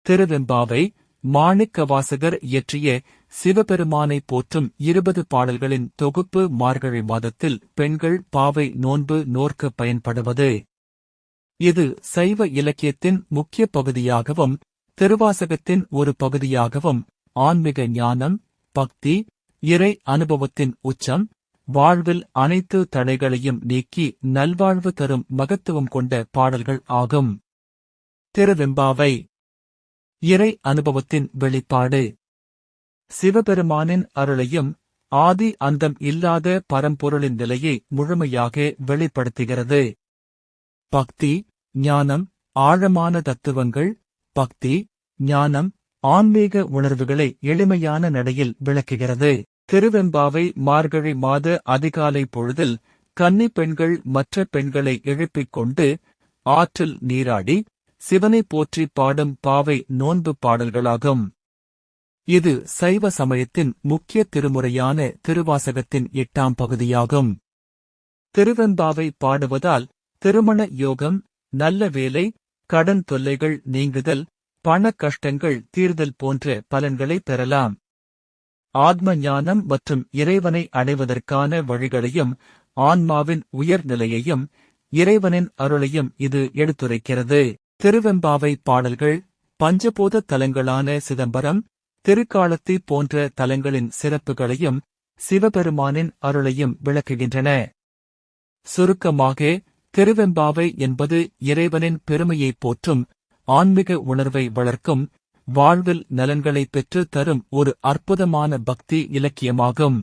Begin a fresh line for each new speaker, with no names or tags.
திருவெம்பாவை மாணிக்கவாசகர் இயற்றிய சிவபெருமானை போற்றும் 20 பாடல்களின் தொகுப்பு. மார்கழி மாதத்தில் பெண்கள் பாவை நோன்பு நோற்க பயன்படுவது. இது சைவ இலக்கியத்தின் முக்கிய பகுதியாகவும் திருவாசகத்தின் ஒரு பகுதியாகவும் ஆன்மீக ஞானம், பக்தி, இறை அனுபவத்தின் உச்சம், வாழ்வில் அனைத்து தடைகளையும் நீக்கி நல்வாழ்வு தரும் மகத்துவம் கொண்ட பாடல்கள் ஆகும். திருவெம்பாவை இறை அனுபவத்தின் வெளிப்பாடு. சிவபெருமானின் அருளையும் ஆதி அந்தம் இல்லாத பரம்பொருளின் நிலையை முழுமையாக வெளிப்படுத்துகிறது. பக்தி, ஞானம், ஆழமான தத்துவங்கள். பக்தி, ஞானம், ஆன்மீக உணர்வுகளை எளிமையான நடையில் விளக்குகிறது. திருவெம்பாவை மார்கழி மாத அதிகாலை பொழுதில் கன்னிப் பெண்கள் மற்ற பெண்களை எழுப்பிக் கொண்டு ஆற்றில் நீராடி சிவனை போற்றி பாடும் பாவை நோன்பு பாடல்களாகும். இது சைவ சமயத்தின் முக்கிய திருமுறையான திருவாசகத்தின் 8ஆம் பகுதியாகும். திருவெம்பாவை பாடுவதால் திருமண யோகம், நல்ல வேலை, கடன் தொல்லைகள் நீங்குதல், பண கஷ்டங்கள் தீர்தல் போன்ற பலன்களை பெறலாம். ஆத்ம ஞானம் மற்றும் இறைவனை அடைவதற்கான வழிகளையும் ஆன்மாவின் உயர்நிலையையும் இறைவனின் அருளையும் இது எடுத்துரைக்கிறது. திருவெம்பாவை பாடல்கள் பஞ்சபூத தலங்களான சிதம்பரம், திருக்காலத்தி போன்ற தலங்களின் சிறப்புகளையும் சிவபெருமானின் அருளையும் விளக்குகின்றன. சுருக்கமாக, திருவெம்பாவை என்பது இறைவனின் பெருமையைப் போற்றும், ஆன்மீக உணர்வை வளர்க்கும், வாழ்வில் நலன்களை பெற்று தரும் ஒரு அற்புதமான பக்தி இலக்கியமாகும்.